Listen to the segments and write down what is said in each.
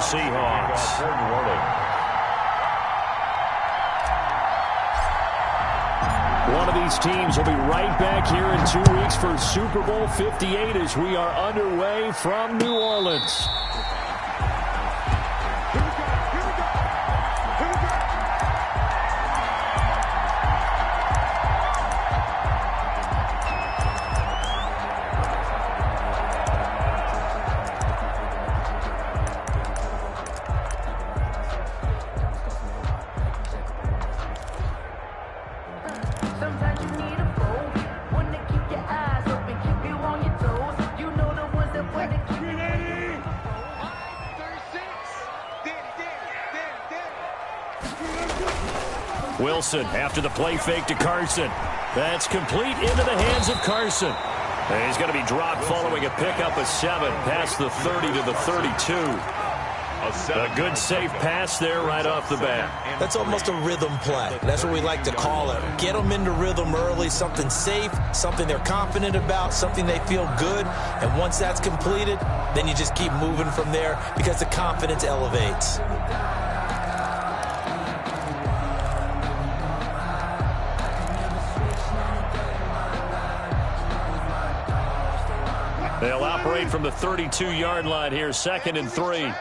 Seahawks. One of these teams will be right back here in 2 weeks for Super Bowl 58 as we are underway from New Orleans. Wilson after the play fake to Carson. That's complete into the hands of Carson. And he's going to be dropped following a pickup of 7 past the 30 to the 32. A good safe pass there right off the bat. That's almost a rhythm play. That's what we like to call it. Get them into rhythm early, something safe, something they're confident about, something they feel good. And once that's completed, then you just keep moving from there because the confidence elevates. They'll operate from the 32-yard line here, 2nd and 3.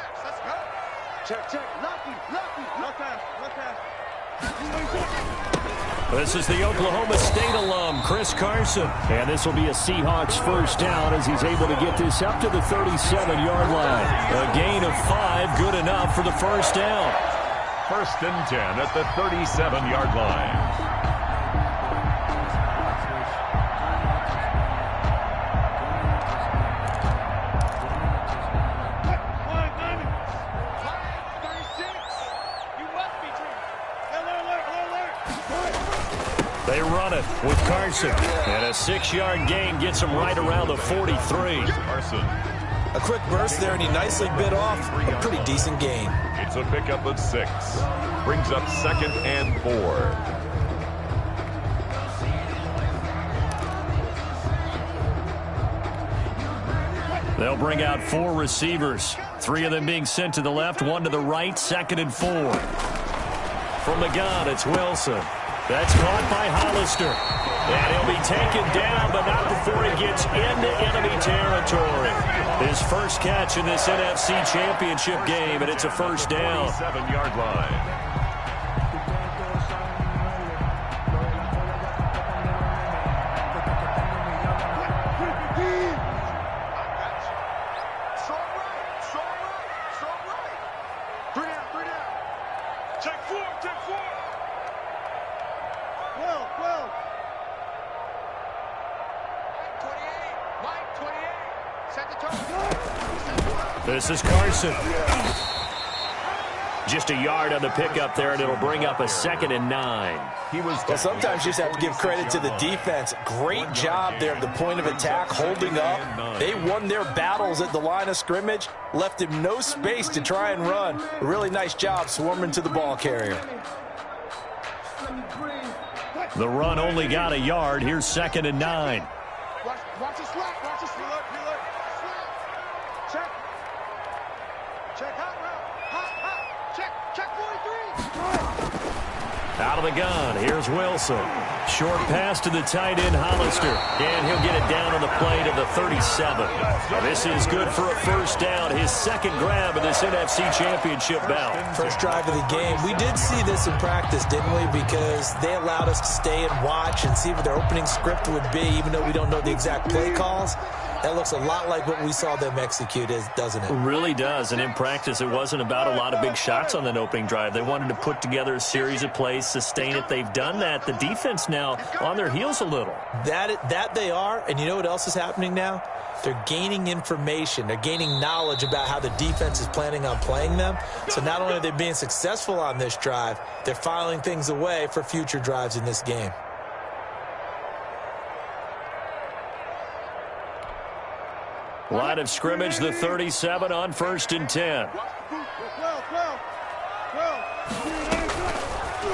This is the Oklahoma State alum, Chris Carson. And this will be a Seahawks first down as he's able to get this up to the 37-yard line. A gain of 5, good enough for the first down. 1st and 10 at the 37-yard line. They run it with Carson. And a 6-yard gain gets him right around the 43. Carson. A quick burst there, and he nicely bit off a pretty decent gain. It's a pickup of 6. Brings up 2nd and 4. They'll bring out 4 receivers. 3 of them being sent to the left, 1 to the right, 2nd and 4. From the gun, it's Wilson. That's caught by Hollister. And he'll be taken down, but not before he gets into enemy territory. His first catch in this NFC Championship game, and it's a first down. 7-yard line. This is Carson. Just a yard on the pickup there, and it'll bring up a 2nd and 9. Well, sometimes you just have to give credit to the defense. Great job there at the point of attack, holding up. They won their battles at the line of scrimmage, left him no space to try and run. A really nice job swarming to the ball carrier. The run only got a yard. Here's 2nd and 9. Watch the slot. Watch the slot. Check. Check hot route. Check 43. Out of the gun. Here's Wilson. Short pass to the tight end, Hollister. And he'll get it down on the play to the 37. This is good for a first down. His 2nd grab of this NFC Championship bout. First drive of the game. We did see this in practice, didn't we? Because they allowed us to stay and watch and see what their opening script would be, even though we don't know the exact play calls. That looks a lot like what we saw them execute, doesn't it? It really does. And in practice, it wasn't about a lot of big shots on that opening drive. They wanted to put together a series of plays, sustain it. They've done that. The defense now on their heels a little. That they are. And you know what else is happening now? They're gaining information. They're gaining knowledge about how the defense is planning on playing them. So not only are they being successful on this drive, they're filing things away for future drives in this game. Line of scrimmage, the 37 on 1st and 10.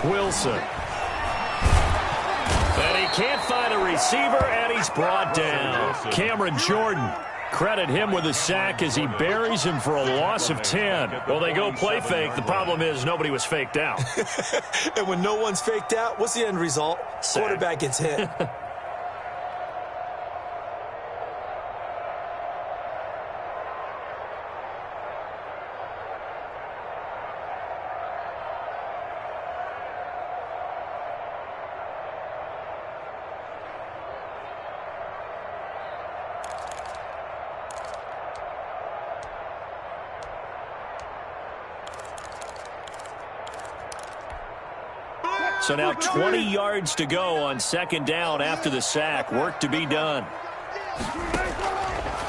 Wilson. And he can't find a receiver, and he's brought down. Cameron Jordan. Credit him with a sack as he buries him for a loss of 10. Well, they go play fake. The problem is nobody was faked out. And when no one's faked out, what's the end result? Sack. Quarterback gets hit. So now 20 yards to go on second down after the sack. Work to be done.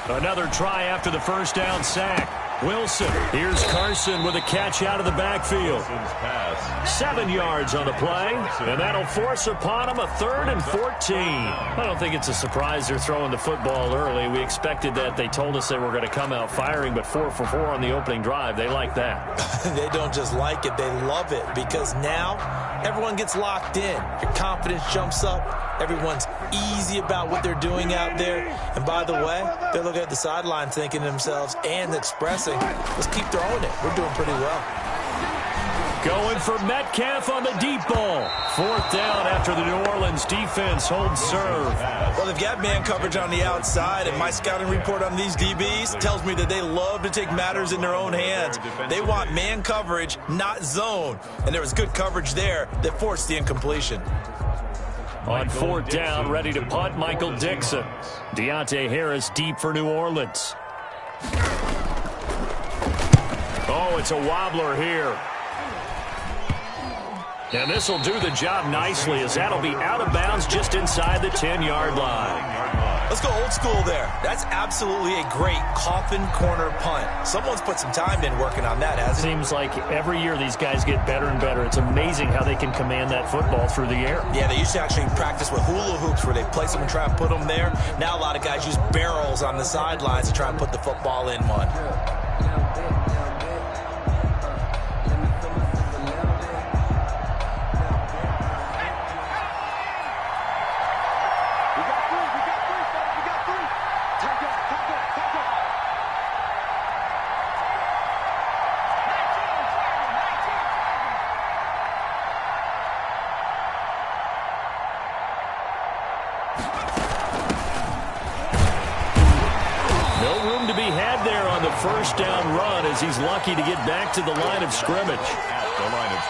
Another try after the first down sack. Wilson. Here's Carson with a catch out of the backfield. 7 yards on the play, and that'll force upon him a 3rd and 14. I don't think it's a surprise they're throwing the football early. We expected that. They told us they were going to come out firing, but 4 for 4 on the opening drive. They like that. They don't just like it, they love it, because now everyone gets locked in. Your confidence jumps up. Everyone's easy about what they're doing out there. And by the way, they're looking at the sideline thinking to themselves and expressing, let's keep throwing it. We're doing pretty well. Going for Metcalf on the deep ball. 4th down after the New Orleans defense holds serve. Well, they've got man coverage on the outside, and my scouting report on these DBs tells me that they love to take matters in their own hands. They want man coverage, not zone. And there was good coverage there that forced the incompletion. On 4th down, ready to punt, Michael Dixon. Deontay Harris deep for New Orleans. Oh, it's a wobbler here. And this will do the job nicely, as that'll be out of bounds just inside the 10-yard line. Let's go old school there. That's absolutely a great coffin corner punt. Someone's put some time in working on that, hasn't he? Seems like every year these guys get better and better. It's amazing how they can command that football through the air. Yeah, they used to actually practice with hula hoops where they place them and try and put them there. Now a lot of guys use barrels on the sidelines to try and put the football in one. First down run as he's lucky to get back to the line of scrimmage.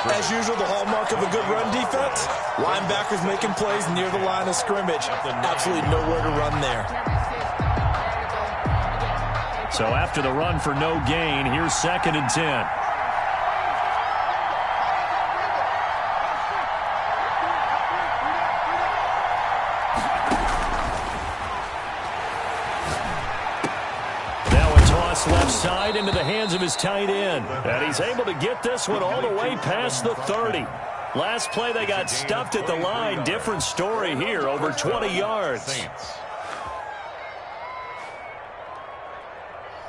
As usual, the hallmark of a good run defense, linebackers making plays near the line of scrimmage. Absolutely nowhere to run there. So after the run for no gain, here's 2nd and 10. Left side into the hands of his tight end. And he's able to get this one all the way past the 30. Last play they got stuffed at the line. Different story here, over 20 yards.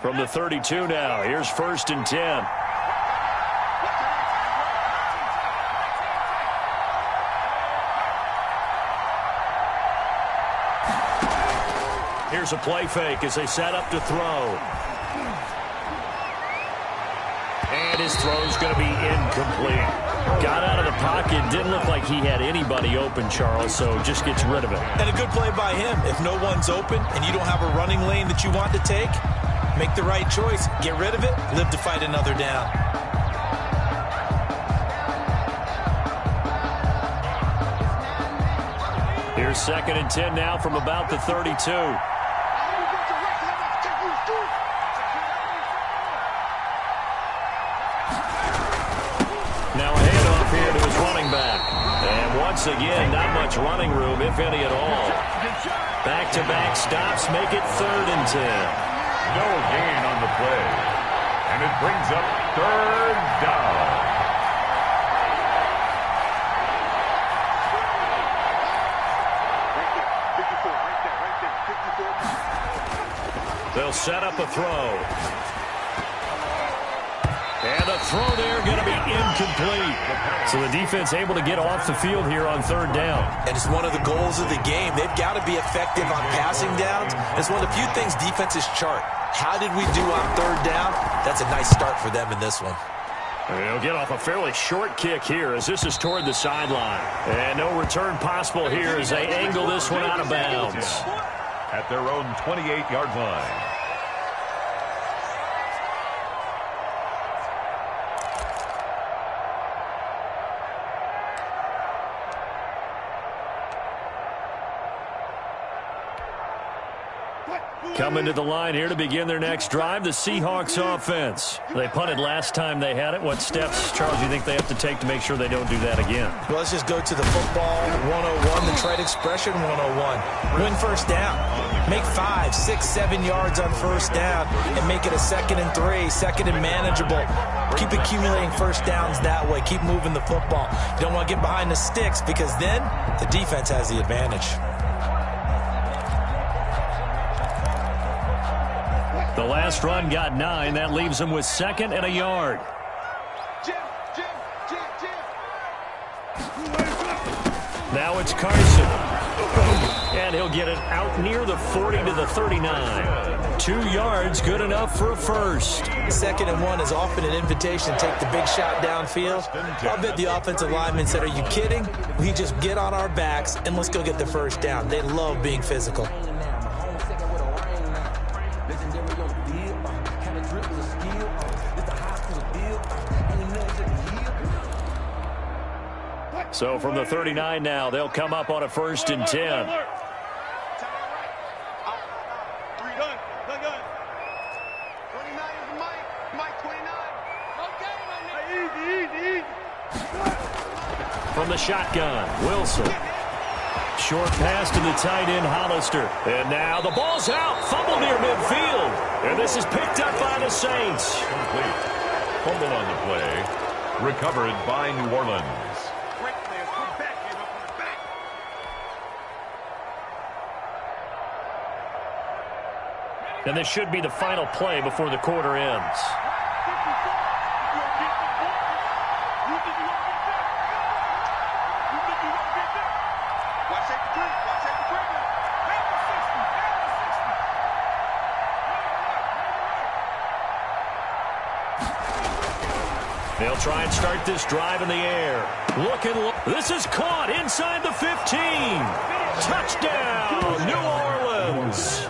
From the 32 now, here's 1st and 10. Here's a play fake as they set up to throw. And his throw's going to be incomplete. Got out of the pocket. Didn't look like he had anybody open, Charles, so just gets rid of it. And a good play by him. If no one's open and you don't have a running lane that you want to take, make the right choice. Get rid of it. Live to fight another down. Here's 2nd and 10 now from about the 32. Once again, not much running room, if any at all. Back-to-back stops make it 3rd and 10. No gain on the play. And it brings up 3rd down. They'll set up a throw. And a throw there going to be incomplete. So the defense able to get off the field here on third down. And it's one of the goals of the game. They've got to be effective on passing downs. It's one of the few things defenses chart. How did we do on third down? That's a nice start for them in this one. They'll get off a fairly short kick here as this is toward the sideline. And no return possible here as they angle this one out of bounds. At their own 28-yard line. Coming to the line here to begin their next drive, the Seahawks offense. They punted last time they had it. What steps, Charles, do you think they have to take to make sure they don't do that again? Well, let's just go to the football 101, the trade expression 101. Win first down. Make 5, 6, 7 yards on first down and make it a 2nd and 3, 2nd and manageable. Keep accumulating first downs that way. Keep moving the football. You don't want to get behind the sticks because then the defense has the advantage. The last run got 9. That leaves them with 2nd and a yard. Now it's Carson. And he'll get it out near the 40 to the 39. 2 yards, good enough for a first. 2nd and 1 is often an invitation to take the big shot downfield. I'll bet the offensive lineman said, are you kidding? We just get on our backs and let's go get the first down. They love being physical. So from the 39 now, they'll come up on a 1st and 10. From the shotgun, Wilson. Short pass to the tight end, Hollister. And now the ball's out. Fumble near midfield. And this is picked up by the Saints. Complete. Fumble on the play. Recovered by New Orleans. And this should be the final play before the quarter ends. They'll try and start this drive in the air. This is caught inside the 15. Touchdown, New Orleans.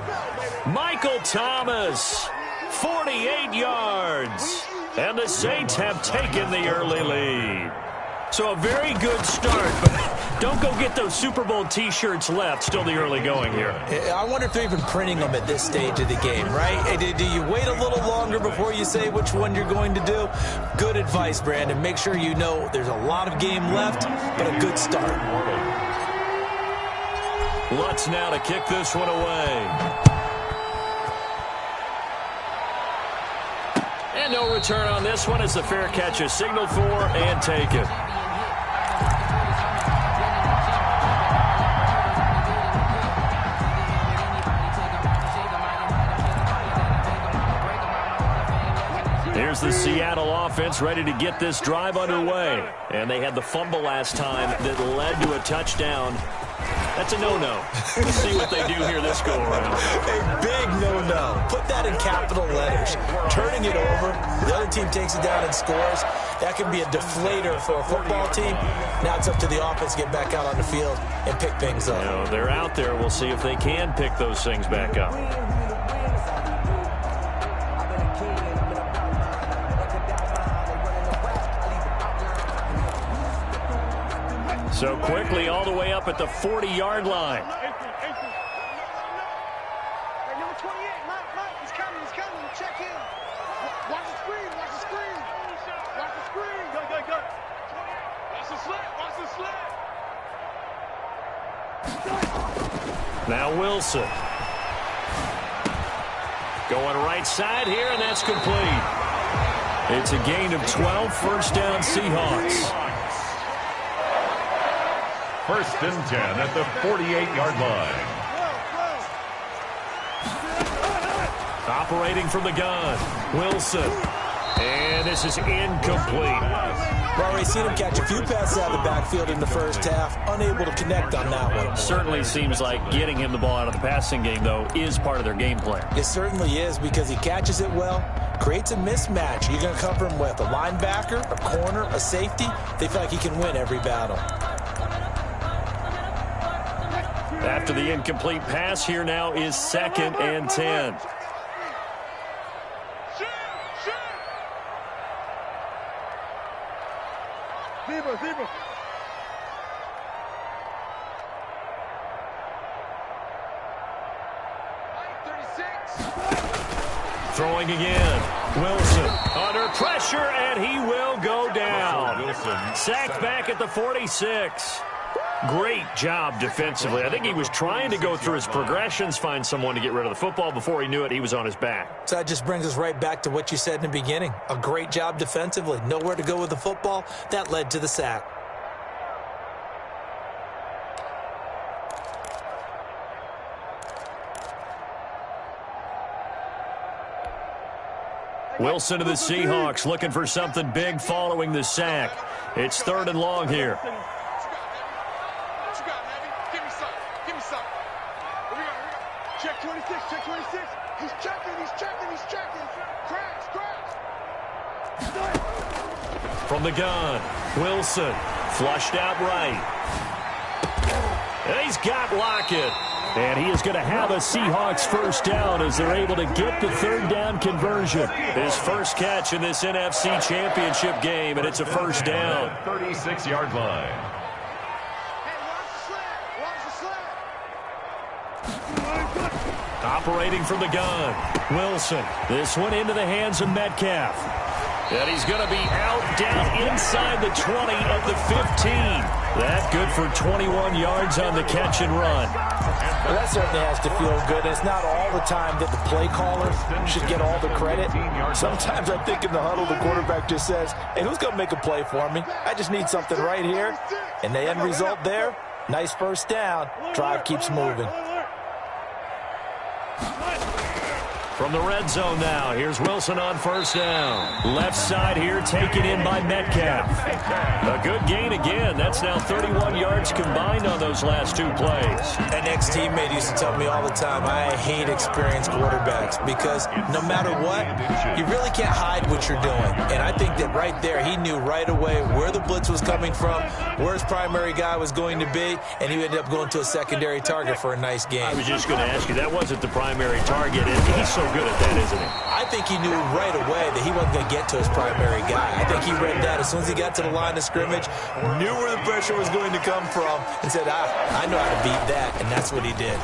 Michael Thomas, 48 yards. And the Saints have taken the early lead. So a very good start, but don't go get those Super Bowl T-shirts left. Still the early going here. I wonder if they're even printing them at this stage of the game, right? Do you wait a little longer before you say which one you're going to do? Good advice, Brandon. Make sure you know there's a lot of game left, but a good start. Lutz now to kick this one away. And no return on this one as the fair catch is signaled for and taken. Here's the Seattle offense ready to get this drive underway. And they had the fumble last time that led to a touchdown. That's a no-no. Let's see what they do here this go-around. A big no-no. Put that in capital letters. Turning it over, the other team takes it down and scores. That can be a deflator for a football team. Now it's up to the offense to get back out on the field and pick things up. You know, they're out there. We'll see if they can pick those things back up. So quickly all the way up at the 40-yard line. Hey, number 28, Mike, he's coming, check in. Watch the screen, watch the screen. Watch the screen. Go. Watch the slant. Now Wilson. Going right side here, and that's complete. It's a gain of 12, first down Seahawks. 1st and 10 at the 48-yard line. Operating from the gun, Wilson. And this is incomplete. We've already seen him catch a few passes out of the backfield in the first half, unable to connect on that one. Certainly seems like getting him the ball out of the passing game, though, is part of their game plan. It certainly is, because he catches it well, creates a mismatch. You're going to cover him with a linebacker, a corner, a safety. They feel like he can win every battle. After the incomplete pass, here now is 2nd and 10. Zebra. Throwing again. Wilson under pressure, and he will go down. Sacked back at the 46. Great job defensively. I think he was trying to go through his progressions, find someone to get rid of the football. Before he knew it, he was on his back. So that just brings us right back to what you said in the beginning. A great job defensively. Nowhere to go with the football. That led to the sack. Wilson to the Seahawks, looking for something big following the sack. It's 3rd and long here. Check 26. He's checking. Cracks. From the gun, Wilson, flushed out right. And he's got Lockett. And he is going to have a Seahawks first down as they're able to get the 3rd down conversion. His first catch in this NFC Championship game, and it's a first down. 36-yard line. Operating from the gun, Wilson. This one into the hands of Metcalf. And he's going to be out, down inside the 20 of the 15. That good for 21 yards on the catch and run. Well, that certainly has to feel good. It's not all the time that the play caller should get all the credit. Sometimes I think in the huddle, the quarterback just says, hey, who's going to make a play for me? I just need something right here. And the end result there, nice first down. Drive keeps moving. From the red zone now, here's Wilson on first down. Left side here, taken in by Metcalf. A good gain again. That's now 31 yards combined on those last 2 plays. An ex-teammate used to tell me all the time, I hate experienced quarterbacks because no matter what, you really can't hide what you're doing. And I think that right there, he knew right away where the blitz was coming from, where his primary guy was going to be, and he ended up going to a secondary target for a nice game. I was just going to ask you, that wasn't the primary target, and he's so good at that, isn't he? I think he knew right away that he wasn't going to get to his primary guy. I think he read that as soon as he got to the line of scrimmage, knew where the pressure was going to come from, and said, I know how to beat that, and that's what he did.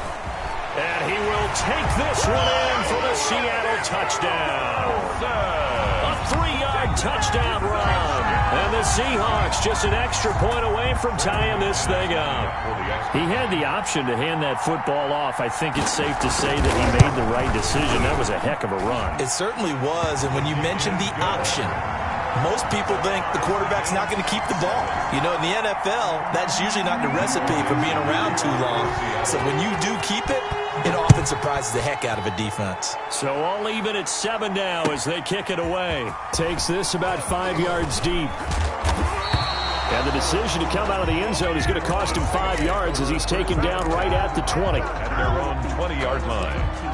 And he will take this one in for the Seattle touchdown. A 3-yard touchdown run. And the Seahawks just an extra point away from tying this thing up. He had the option to hand that football off. I think it's safe to say that he made the right decision. That was a heck of a run. It certainly was, and when you mentioned the option, most people think the quarterback's not going to keep the ball. You know, in the NFL, that's usually not the recipe for being around too long. So when you do keep it, it often surprises the heck out of a defense. So all even at 7 now as they kick it away. Takes this about 5 yards deep. And the decision to come out of the end zone is going to cost him 5 yards as he's taken down right at the 20. At their own 20-yard line.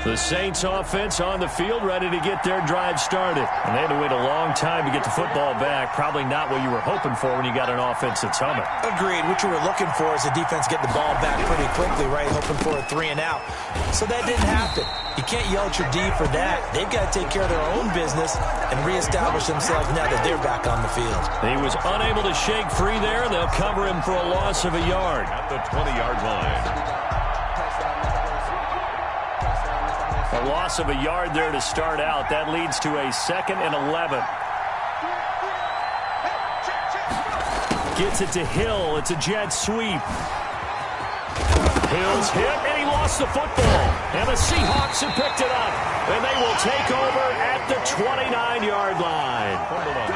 The Saints offense on the field, ready to get their drive started. And they had to wait a long time to get the football back. Probably not what you were hoping for when you got an offense that's humming. Agreed. What you were looking for is the defense get the ball back pretty quickly, right? Hoping for a 3 and out. So that didn't happen. You can't yell at your D for that. They've got to take care of their own business and reestablish themselves now that they're back on the field. He was unable to shake free there. They'll cover him for a loss of a yard. At the 20-yard line. A loss of a yard there to start out. That leads to a 2nd and 11. Gets it to Hill. It's a jet sweep. Hill's hit, and he lost the football. And the Seahawks have picked it up. And they will take over at the 29-yard line.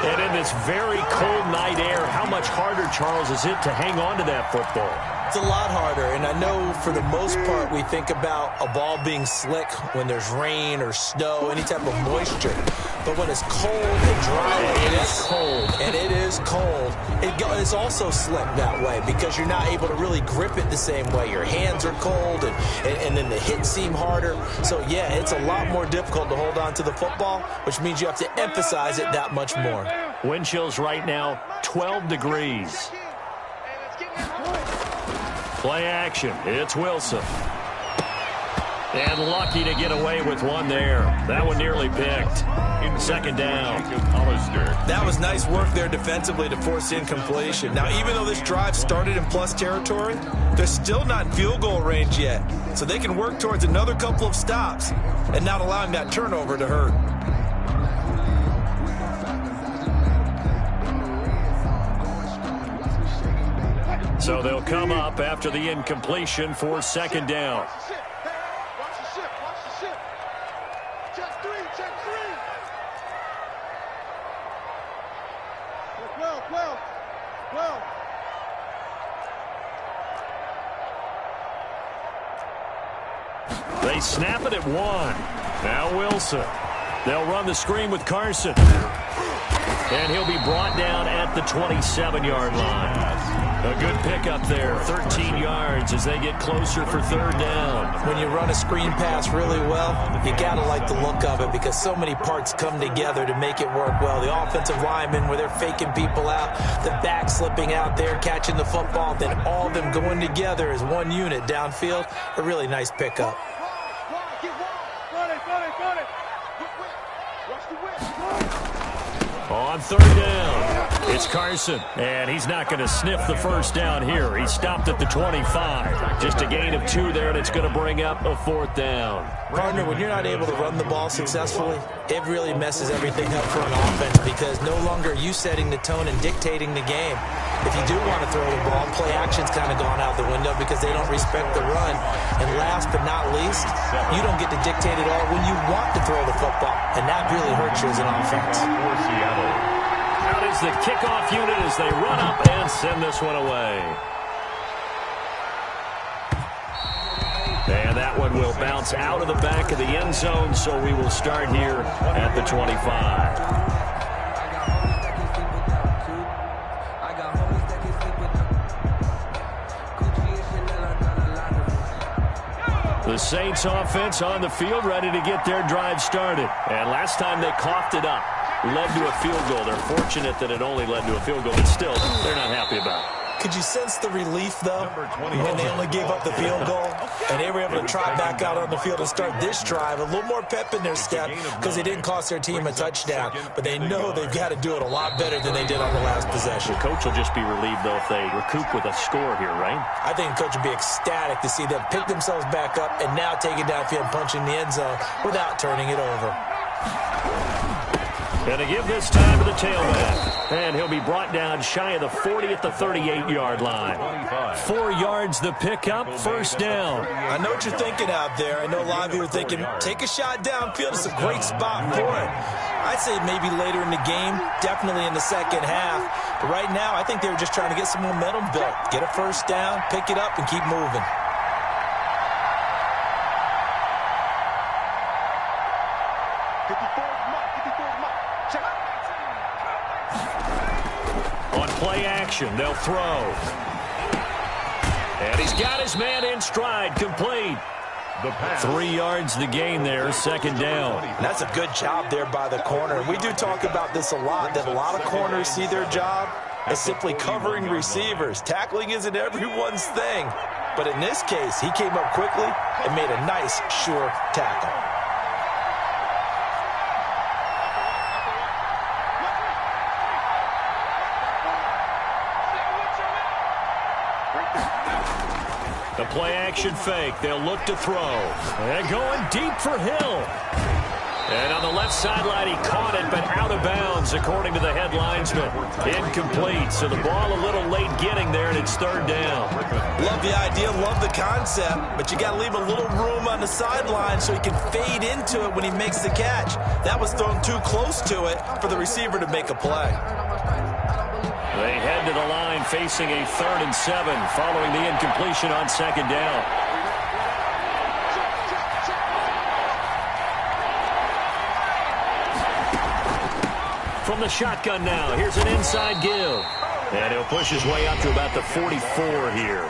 And in this very cold night air, how much harder, Charles, is it to hang on to that football? It's a lot harder, and I know for the most part we think about a ball being slick when there's rain or snow, any type of moisture. But when it's cold and dry, it is cold. It's also slick that way because you're not able to really grip it the same way. Your hands are cold, and then the hits seem harder. So, yeah, it's a lot more difficult to hold on to the football, which means you have to emphasize it that much more. Wind chills right now, 12 degrees. Play action. It's Wilson. And lucky to get away with one there. That one nearly picked. Second down. That was nice work there defensively to force incompletion. Now, even though this drive started in plus territory, they're still not in field goal range yet. So they can work towards another couple of stops and not allowing that turnover to hurt. So they'll come up after the incompletion for second down. They snap it at one. Now Wilson. They'll run the screen with Carson. And he'll be brought down at the 27-yard line. A good pickup there, 13 yards as they get closer for third down. When you run a screen pass really well, you got to like the look of it because so many parts come together to make it work well. The offensive linemen, where they're faking people out, the back slipping out there, catching the football, then all of them going together as one unit downfield. A really nice pickup. On third down, it's Carson, and he's not going to sniff the first down here. He stopped at the 25. Just a gain of 2 there, and it's going to bring up a fourth down. Partner, when you're not able to run the ball successfully, it really messes everything up for an offense because no longer are you setting the tone and dictating the game. If you do want to throw the ball, play action's kind of gone out the window because they don't respect the run. And last but not least, you don't get to dictate it all when you want to throw the football. And that really hurts you as an offense. Out is the kickoff unit as they run up and send this one away. And that one will bounce out of the back of the end zone, so we will start here at the 25. The Saints offense on the field ready to get their drive started. And last time they coughed it up, led to a field goal. They're fortunate that it only led to a field goal, but still, they're not happy about it. Could you sense the relief, though, when they only gave up the field goal and they were able to trot back out on the field and start this drive? A little more pep in their step because they didn't cost their team a touchdown, but they know they've got to do it a lot better than they did on the last possession. The coach will just be relieved, though, if they recoup with a score here, right? I think the coach would be ecstatic to see them pick themselves back up and now take it downfield and punch in the end zone without turning it over. And to give this time to the tailback. And he'll be brought down shy of the 40 at the 38-yard line. 4 yards the pickup, first down. I know what you're thinking out there. I know a lot of you are thinking, take a shot downfield. It's a great spot for it. I'd say maybe later in the game, definitely in the second half. But right now, I think they were just trying to get some momentum built. Get a first down, pick it up, and keep moving. On play action, they'll throw. And he's got his man in stride, complete. 3 yards the gain there, second down. That's a good job there by the corner. We do talk about this a lot, that a lot of corners see their job as simply covering receivers. Tackling isn't everyone's thing. But in this case, he came up quickly and made a nice, sure tackle. The play action fake. They'll look to throw. And going deep for Hill. And on the left sideline, he caught it, but out of bounds, according to the head linesman. Incomplete, so the ball a little late getting there, and it's third down. Love the idea, love the concept, but you got to leave a little room on the sideline so he can fade into it when he makes the catch. That was thrown too close to it for the receiver to make a play. They head to the line facing a 3rd and 7 following the incompletion on second down. From the shotgun now, here's an inside give. And he'll push his way up to about the 44 here.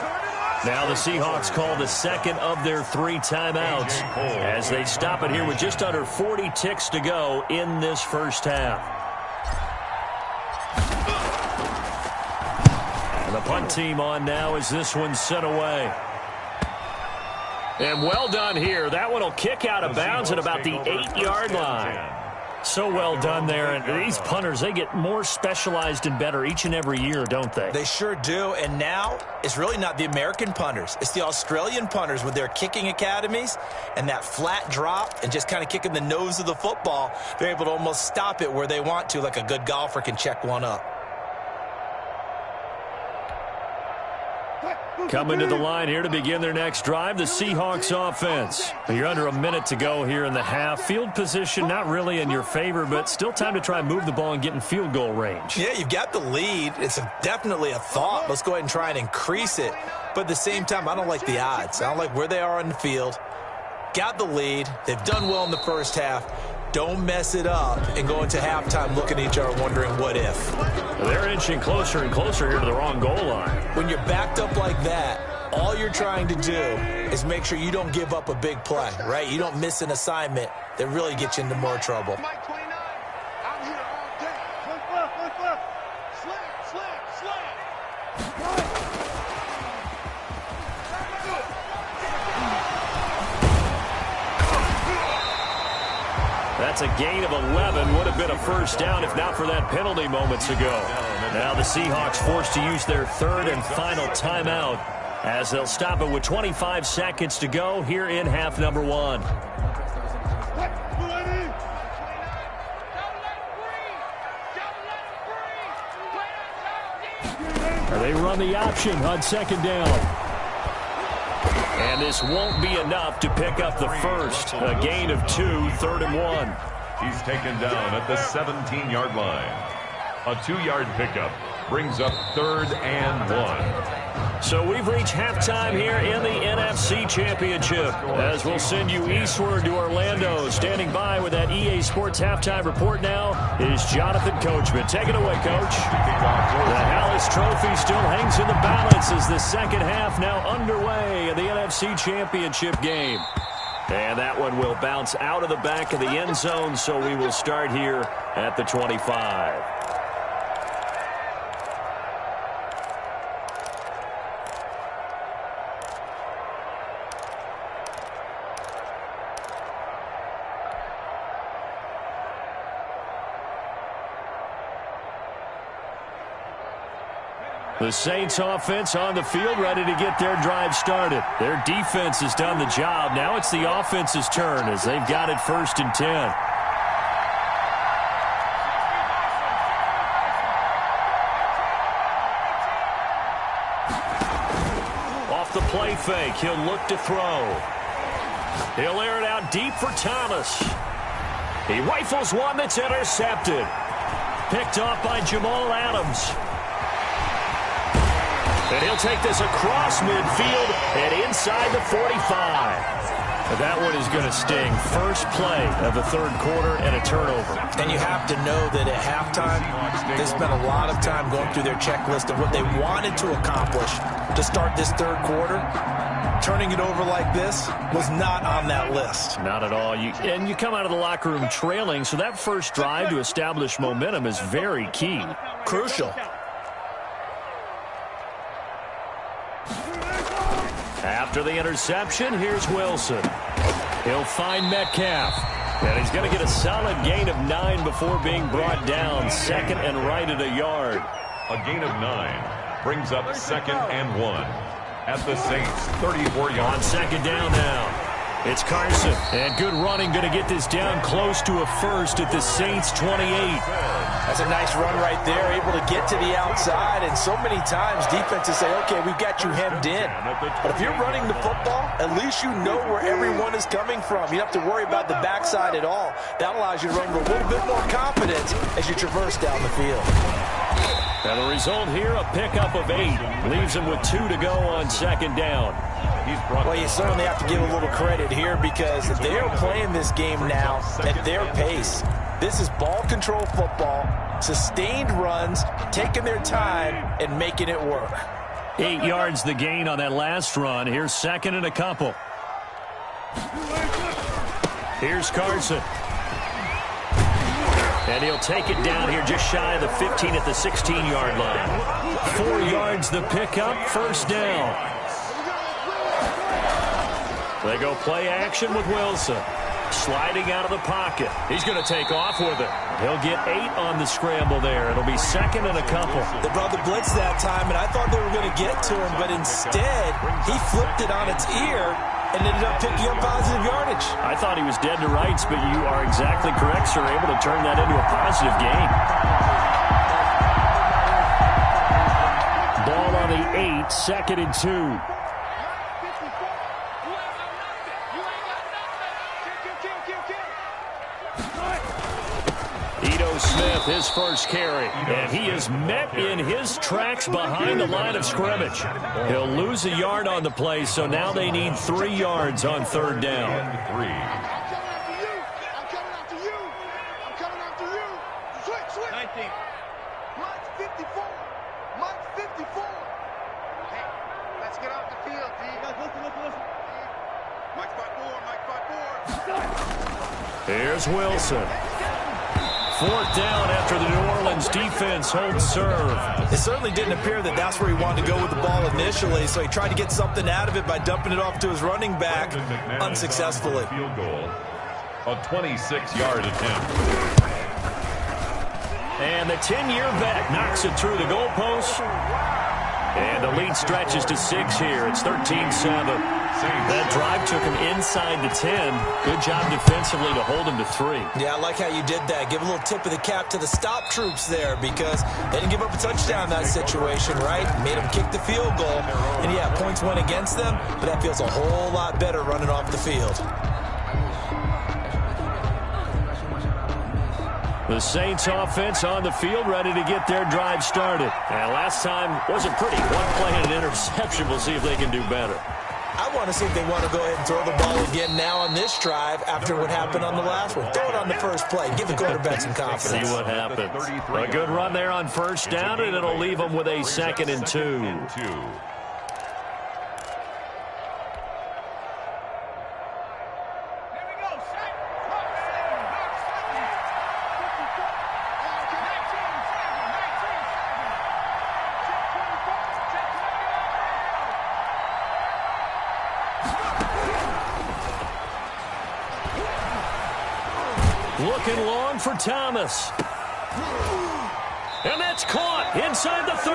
Now the Seahawks call the second of their 3 timeouts as they stop it here with just under 40 ticks to go in this first half. And the punt team on now as this one's sent away. And well done here. That one will kick out of bounds at about the 8-yard line. So well done there. And these punters, they get more specialized and better each and every year, don't they? They sure do. And now it's really not the American punters. It's the Australian punters with their kicking academies and that flat drop and just kind of kicking the nose of the football. They're able to almost stop it where they want to, like a good golfer can check one up. Coming to the line here to begin their next drive, the Seahawks offense. You're under a minute to go here in the half. Field position not really in your favor, but still time to try and move the ball and get in field goal range. Yeah, you've got the lead. It's definitely a thought. Let's go ahead and try and increase it. But at the same time, I don't like the odds. I don't like where they are on the field. Got the lead. They've done well in the first half. Don't mess it up and go into halftime looking at each other wondering what if. They're inching closer and closer here to the wrong goal line. When you're backed up like that, all you're trying to do is make sure you don't give up a big play, right? You don't miss an assignment that really gets you into more trouble. That's a gain of 11. Would have been a first down if not for that penalty moments ago. Now the Seahawks forced to use their 3rd and final timeout as they'll stop it with 25 seconds to go here in half number 1. They run the option on second down. And this won't be enough to pick up the first. A gain of 2, 3rd and 1. He's taken down at the 17-yard line. A 2-yard pickup brings up 3rd and 1. So we've reached halftime here in the NFC Championship as we'll send you eastward to Orlando. Standing by with that EA Sports halftime report now is Jonathan Coachman. Take it away, Coach. The Hallis Trophy still hangs in the balance as the second half now underway in the NFC Championship game. And that one will bounce out of the back of the end zone, so we will start here at the 25. The Saints offense on the field, ready to get their drive started. Their defense has done the job. Now it's the offense's turn as they've got it 1st and 10. Off the play fake, he'll look to throw. He'll air it out deep for Thomas. He rifles one that's intercepted. Picked off by Jamal Adams. And he'll take this across midfield and inside the 45. That one is going to sting. First play of the 3rd quarter and a turnover. And you have to know that at halftime, they spent a lot of time going through their checklist of what they wanted to accomplish to start this 3rd quarter. Turning it over like this was not on that list. Not at all. And you come out of the locker room trailing, so that first drive to establish momentum is very key. Crucial. After the interception, here's Wilson. He'll find Metcalf. And he's going to get a solid gain of 9 before being brought down. 2nd and right at a yard. A gain of 9 brings up 2nd and 1. At the Saints' 34-yard. On second down now. It's Carson. And good running, going to get this down close to a first at the Saints 28. That's a nice run right there, able to get to the outside. And so many times defenses say, okay, we've got you hemmed in. But if you're running the football, at least you know where everyone is coming from. You don't have to worry about the backside at all. That allows you to run with a little bit more confidence as you traverse down the field. And the result here, a pickup of 8. Leaves him with 2 to go on second down. Well, you certainly have to give a little credit here because they are playing this game now at their pace. This is ball control football, sustained runs, taking their time, and making it work. 8 yards the gain on that last run. Here's second and a couple. Here's Carson. And he'll take it down here just shy of the 15 at the 16-yard line. 4 yards the pickup, first down. They go play action with Wilson. Sliding out of the pocket. He's going to take off with it. He'll get 8 on the scramble there. It'll be second and a couple. They brought the blitz that time, and I thought they were going to get to him, but instead he flipped it on its ear and ended up picking up positive yardage. I thought he was dead to rights, but you are exactly correct, sir. Able to turn that into a positive gain. Ball on the 8, second and 2. Smith, his first carry, and he is met in his tracks behind the line of scrimmage. He'll lose a yard on the play, so now they need 3 yards on third down. I'm coming after you. I'm coming after you. Switch. 19. Mike's 54. Mike's 54. Hey, let's get off the field, D. Listen. Mike's 5-4. Here's Wilson. 4th down after the New Orleans defense holds serve. It certainly didn't appear that that's where he wanted to go with the ball initially, so he tried to get something out of it by dumping it off to his running back unsuccessfully. Field goal, a 26-yard attempt. And the 10-year vet knocks it through the goalpost. And the lead stretches to 6 here. It's 13-7. That drive took him inside the 10. Good job defensively to hold him to 3. Yeah, I like how you did that. Give a little tip of the cap to the stop troops there because they didn't give up a touchdown in that situation, right? Made them kick the field goal. And, yeah, points went against them, but that feels a whole lot better running off the field. The Saints offense on the field ready to get their drive started. And last time wasn't pretty. 1 play and an interception. We'll see if they can do better. I want to see if they want to go ahead and throw the ball again now on this drive after what happened on the last one. Throw it on the first play. Give the quarterback some confidence. See what happens. A good run there on first down, and it'll leave them with a 2nd and 2. Looking long for Thomas. And that's caught inside the 30.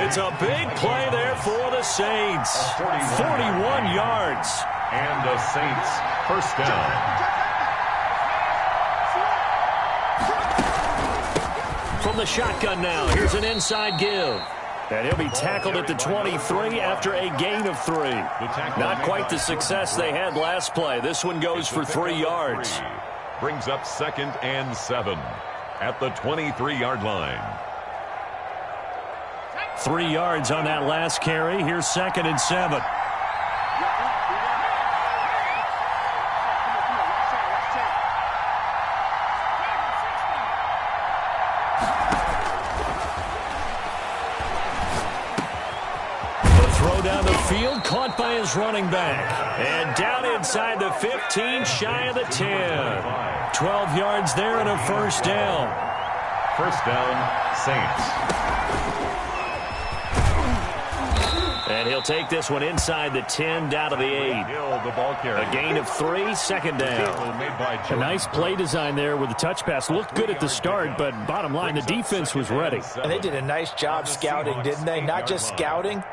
It's a big play there for the Saints. 41 yards. And the Saints first down. From the shotgun now, here's an inside give. And he'll be tackled at the 23 after a gain of 3. Not quite the success they had last play. This one goes for 3 yards. Brings up 2nd and 7 at the 23-yard line. 3 yards on that last carry. Here's 2nd and 7. Caught by his running back. And down inside the 15, shy of the 10. 12 yards there and a first down. First down, Saints. And he'll take this one inside the 10, down to the 8. A gain of 3, 2nd down. A nice play design there with the touch pass. Looked good at the start, but bottom line, the defense was ready. And they did a nice job scouting, didn't they? Not just scouting,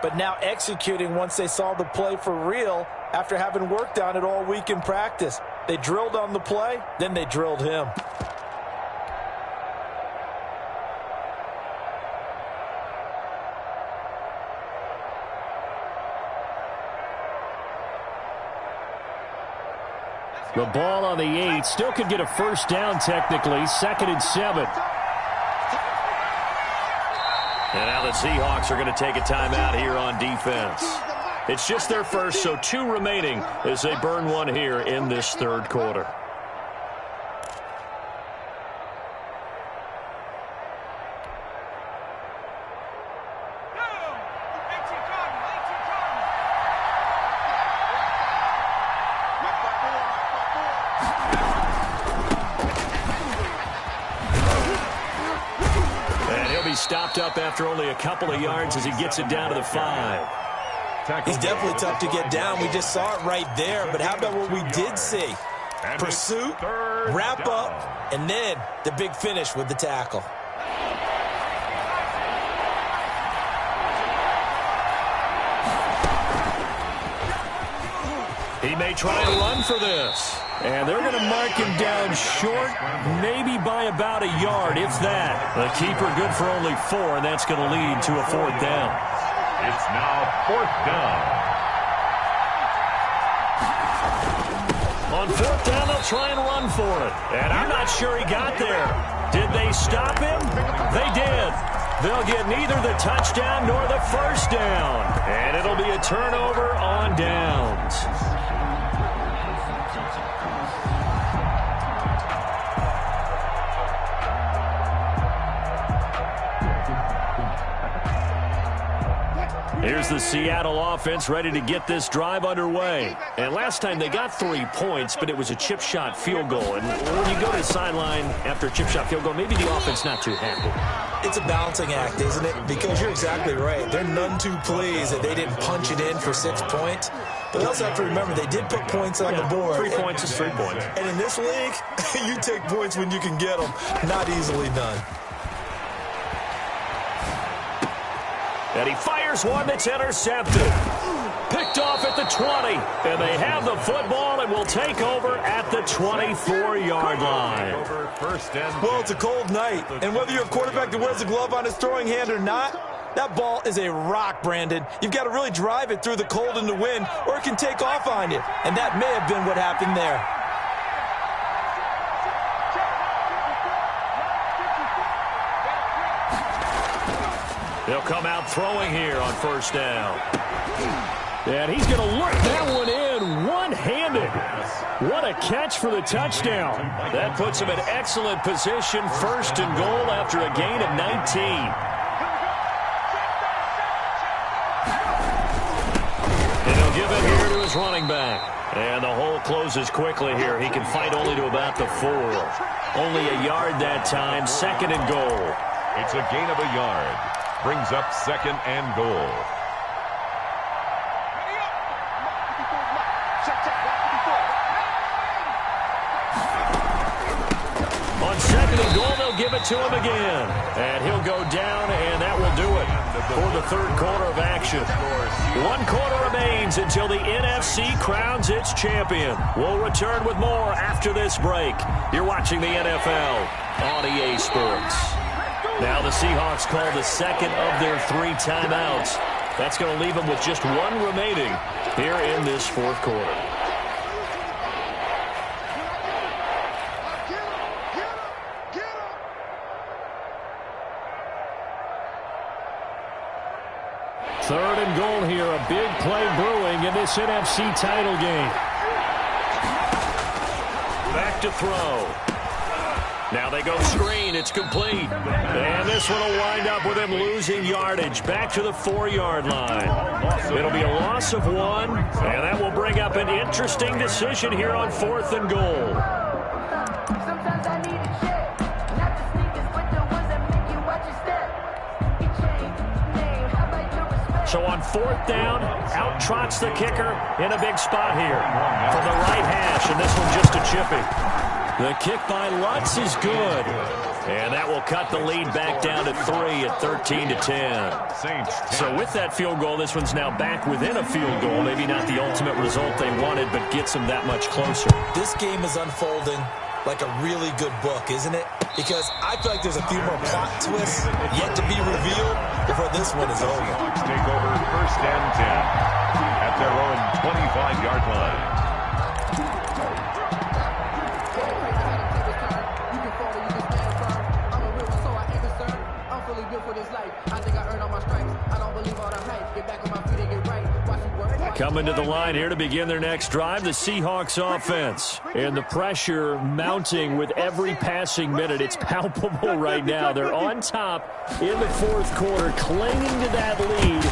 but now executing once they saw the play for real after having worked on it all week in practice. They drilled on the play, then they drilled him. The ball on the 8. Still could get a first down technically. 2nd and 7. And now the Seahawks are going to take a timeout here on defense. It's just their first, so 2 remaining as they burn one here in this 3rd quarter. Stopped up after only a couple of yards as he gets it down to the 5. He's definitely tough to get down. We just saw it right there. But how about what we did see? Pursuit, wrap up, and then the big finish with the tackle. He may try and run for this. And they're going to mark him down short, maybe by about a yard, if that. The keeper good for only 4, and that's going to lead to a 4th down. It's now 4th down. On 4th down, they'll try and run for it. And I'm not sure he got there. Did they stop him? They did. They'll get neither the touchdown nor the first down. And it'll be a turnover on downs. Here's the Seattle offense ready to get this drive underway. And last time they got 3 points, but it was a chip shot field goal. And when you go to the sideline after a chip shot field goal, maybe the offense not too happy. It's a balancing act, isn't it? Because you're exactly right. They're none too pleased that they didn't punch it in for 6 points. But they also have to remember they did put points on the board. 3 points is 3 points. And in this league, you take points when you can get them. Not easily done. And he fires one that's intercepted. Picked off at the 20. And they have the football and will take over at the 24-yard line. Well, it's a cold night. And whether you're a quarterback that wears a glove on his throwing hand or not, that ball is a rock, Brandon. You've got to really drive it through the cold and the wind, or it can take off on you. And that may have been what happened there. They'll come out throwing here on 1st down. And he's going to look that one in one-handed. What a catch for the touchdown. That puts him in excellent position, 1st and goal after a gain of 19. And he'll give it here to his running back. And the hole closes quickly here. He can fight only to about the 4. Only a yard that time, 2nd and goal. It's a gain of a yard. Brings up 2nd and goal. On 2nd and goal, they'll give it to him again. And he'll go down, and that will do it for the 3rd quarter of action. 1 quarter remains until the NFC crowns its champion. We'll return with more after this break. You're watching the NFL on EA Sports. Now the Seahawks call the 2nd of their 3 timeouts. That's going to leave them with just 1 remaining here in this 4th quarter. Third and goal here, a big play brewing in this NFC title game. Back to throw. Now they go screen. It's complete. And this one will wind up with him losing yardage. Back to the 4-yard line. It'll be a loss of 1, and that will bring up an interesting decision here on 4th and goal. So on 4th down, out trots the kicker in a big spot here from the right hash, and this one just a chippy. The kick by Lutz is good. And that will cut the lead back down to 3 at 13-10. So with that field goal, this one's now back within a field goal. Maybe not the ultimate result they wanted, but gets them that much closer. This game is unfolding like a really good book, isn't it? Because I feel like there's a few more plot twists yet to be revealed before this one is over. Seahawks take over 1st and 10 at their own 25-yard line. Coming to the line here to begin their next drive, the Seahawks offense. And the pressure mounting with every passing minute. It's palpable right now. They're on top in the 4th quarter, clinging to that lead.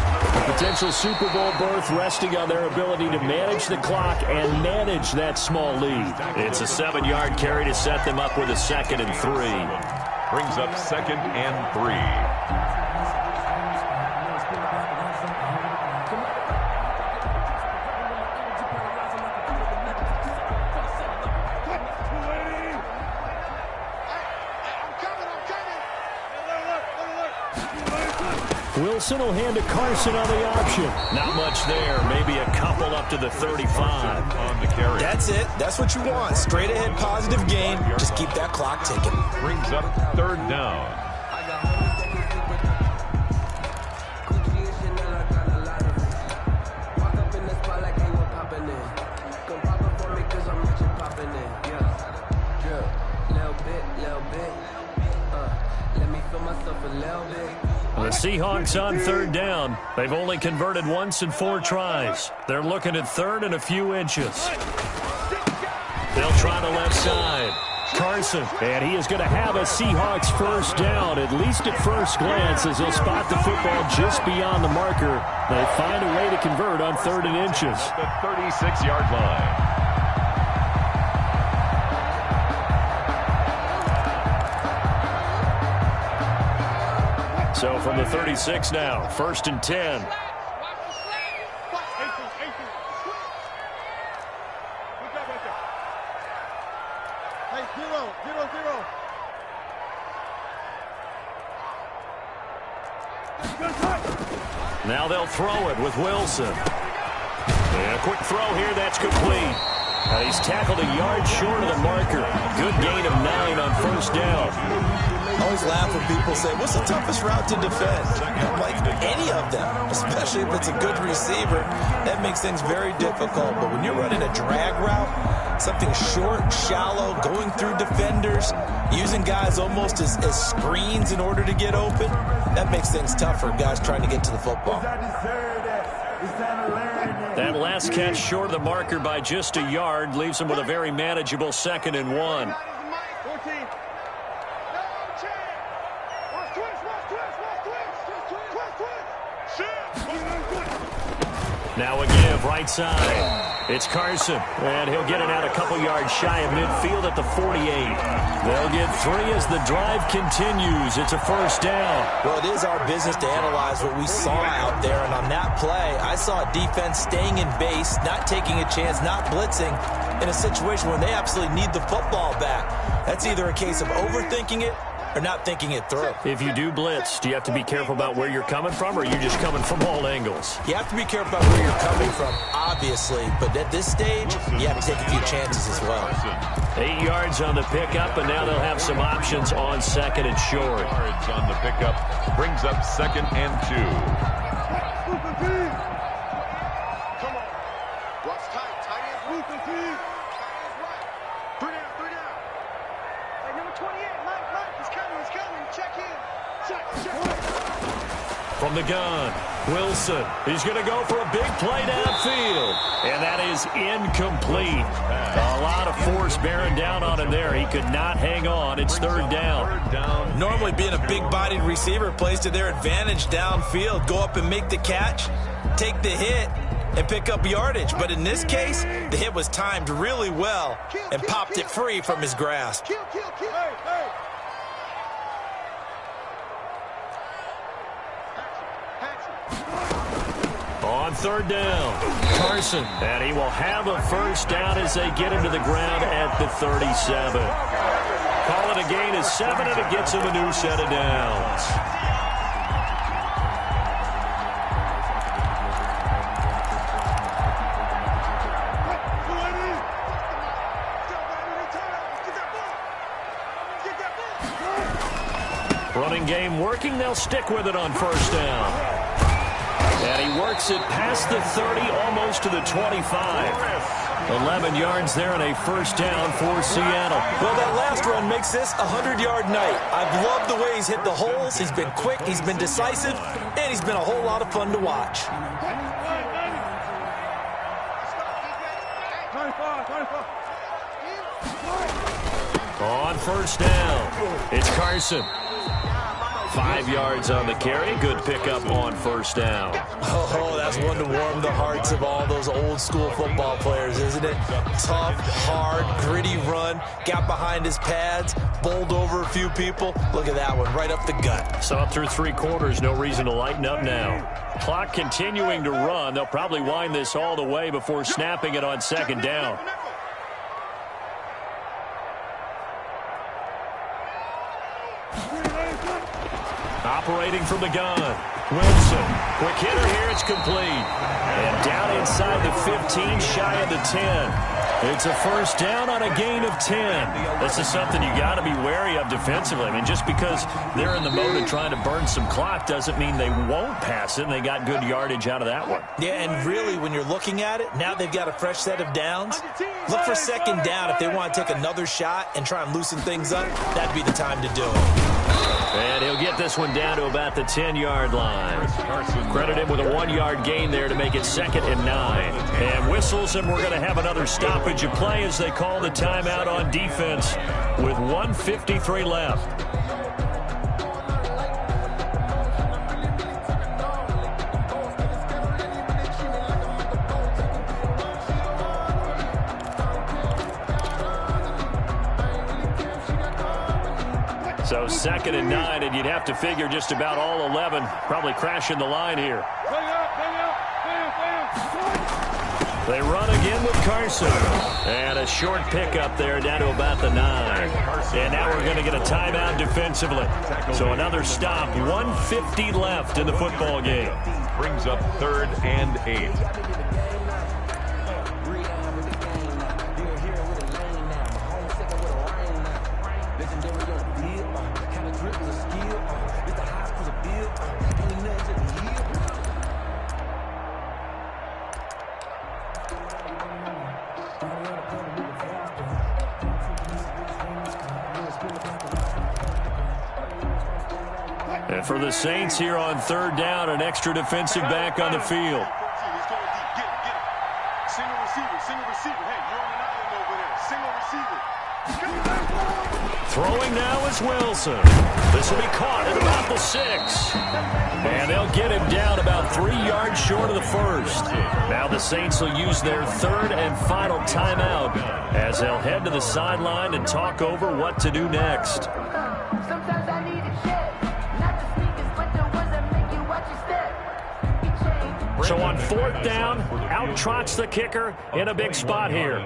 Potential Super Bowl berth resting on their ability to manage the clock and manage that small lead. It's a 7-yard carry to set them up with a 2nd and 3. Brings up 2nd and 3. Wilson will hand to Carson on the option. Not much there. Maybe a couple up to the 35. On the carry. That's it. That's what you want. Straight ahead positive gain. Just keep that clock ticking. Brings up 3rd down. The Seahawks on 3rd down. They've only converted once in 4 tries. They're looking at 3rd and a few inches. They'll try the left side. Carson. And he is going to have a Seahawks 1st down, at least at first glance, as he'll spot the football just beyond the marker. They find a way to convert on 3rd and inches. The 36-yard line. So from the 36 now, 1st and 10. Now they'll throw it with Wilson. And a quick throw here, that's complete. And he's tackled a yard short of the marker. Good gain of 9 on 1st down. I always laugh when people say, what's the toughest route to defend? I'm like, any of them, especially if it's a good receiver. That makes things very difficult. But when you're running a drag route, something short, shallow, going through defenders, using guys almost as screens in order to get open, that makes things tough for guys trying to get to the football. That last catch short of the marker by just a yard leaves him with a very manageable 2nd and 1. Now a give, right side. It's Carson, and he'll get it out a couple yards shy of midfield at the 48. They'll get 3 as the drive continues. It's a 1st down. Well, it is our business to analyze what we saw out there, and on that play, I saw a defense staying in base, not taking a chance, not blitzing, in a situation where they absolutely need the football back. That's either a case of overthinking it or not thinking it through. If you do blitz, do you have to be careful about where you're coming from, or are you just coming from all angles? You have to be careful about where you're coming from, obviously, but at this stage, you have to take a few chances as well. 8 yards on the pickup, and now they'll have some options on 2nd and short. Yards on the pickup brings up 2nd and 2. Come on. Watch tight. Tight end. Tight end right. 3 down. 3 down. Hey, number 28. Mike. He's coming. Check in. Check. From the gun, Wilson. He's going to go for a big play downfield. And that is incomplete. A lot of force bearing down on him there. He could not hang on. It's 3rd down. Normally being a big-bodied receiver plays to their advantage downfield. Go up and make the catch, take the hit, and pick up yardage. But in this case, the hit was timed really well and popped it free from his grasp. Kill. Hey. On 3rd down, Carson. And he will have a 1st down as they get him to the ground at the 37. Call call it a gain of 7, and it gets him a new set of downs. Running game working. They'll stick with it on first down. And he works it past the 30, almost to the 25. 11 yards there and a first down for Seattle. Well, that last run makes this a 100-yard night. I've loved the way he's hit the holes. He's been quick, he's been decisive, and he's been a whole lot of fun to watch. On first down, it's Carson. 5 yards on the carry. Good pickup on first down. Oh, that's one to warm the hearts of all those old-school football players, isn't it? Tough, hard, gritty run. Got behind his pads, bowled over a few people. Look at that one, right up the gut. Saw it through 3 quarters. No reason to lighten up now. Clock continuing to run. They'll probably wind this all the way before snapping it on second down. Operating from the gun. Wilson. Quick hitter here. It's complete. And down inside the 15, shy of the 10. It's a first down on a gain of 10. This is something you got to be wary of defensively. I mean, just because they're in the mode of trying to burn some clock doesn't mean they won't pass it, and they got good yardage out of that one. Yeah, and really, when you're looking at it, now they've got a fresh set of downs. Look for second down if they want to take another shot and try and loosen things up. That'd be the time to do it. And he'll get this one down to about the 10-yard line. Credit him with a 1-yard gain there to make it 2nd and 9. And whistles, and we're going to have another stoppage of play as they call the timeout on defense with 1:53 left. So 2nd and 9, and you'd have to figure just about all 11 probably crashing the line here. They run again with Carson. And a short pickup there down to about the 9. And now we're going to get a timeout defensively. So another stop, 1:50 left in the football game. Brings up 3rd and 8. And for the Saints here on 3rd down, an extra defensive back on the field. Single receiver. Hey, you're on an island over there. Single receiver. Throwing now is Wilson. This will be caught at about the 6. And they'll get him down about 3 yards short of the 1st. Now the Saints will use their 3rd and final timeout as they'll head to the sideline and talk over what to do next. Sometimes I need a check, not the sneakers, but the ones that make you watch your step. So on 4th down, out trots the kicker in a big spot here.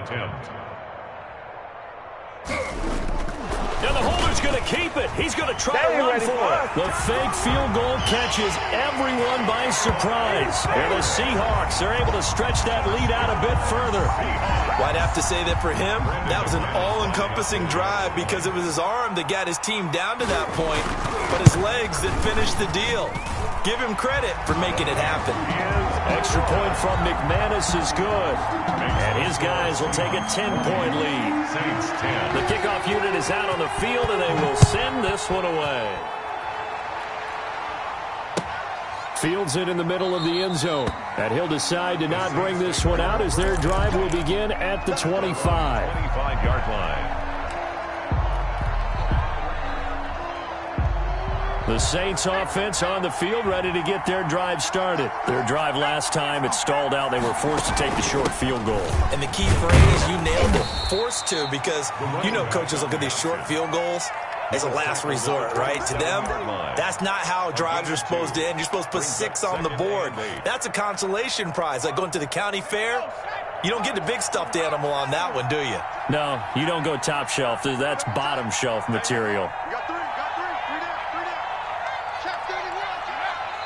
And the holder's going to keep it. He's going to try to run for it. The fake field goal catches everyone by surprise. And the Seahawks are able to stretch that lead out a bit further. Well, I'd have to say that for him, that was an all-encompassing drive because it was his arm that got his team down to that point, but his legs that finished the deal. Give him credit for making it happen. Extra point from McManus is good. And his guys will take a 10-point lead. The kickoff unit is out on the field, and they will send this one away. Fields it in the middle of the end zone. And he'll decide to not bring this one out as their drive will begin at the 25. 25-yard line. The Saints offense on the field ready to get their drive started. Their drive last time, it stalled out. They were forced to take the short field goal. And the key phrase, you nailed it, forced to, because you know coaches look at these short field goals as a last resort, right? To them, that's not how drives are supposed to end. You're supposed to put 6 on the board. That's a consolation prize, like going to the county fair. You don't get the big stuffed animal on that one, do you? No, you don't go top shelf. That's bottom shelf material. You got three. Three down. Check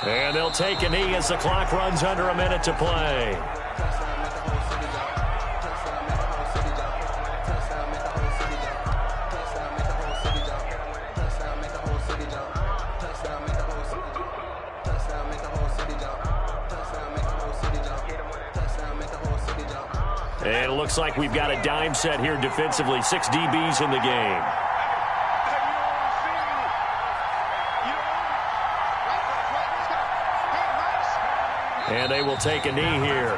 31. And they'll take a knee as the clock runs under a minute to play. And it looks like we've got a dime set here defensively. 6 DBs in the game. And they will take a knee here.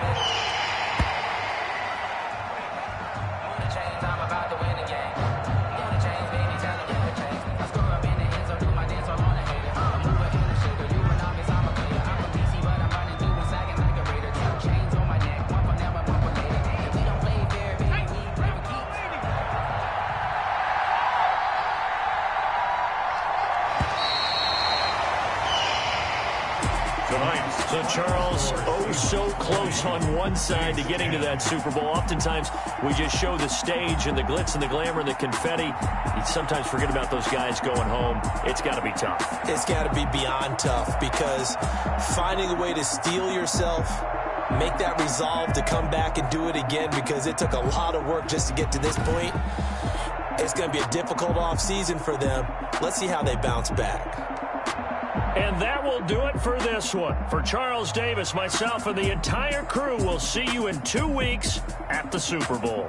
So, Charles, oh so close on one side to getting to that Super Bowl. Oftentimes, we just show the stage and the glitz and the glamour and the confetti. You sometimes forget about those guys going home. It's got to be tough. It's got to be beyond tough, because finding a way to steel yourself, make that resolve to come back and do it again, because it took a lot of work just to get to this point. It's going to be a difficult offseason for them. Let's see how they bounce back. And that will do it for this one. For Charles Davis, myself, and the entire crew, we'll see you in 2 weeks at the Super Bowl.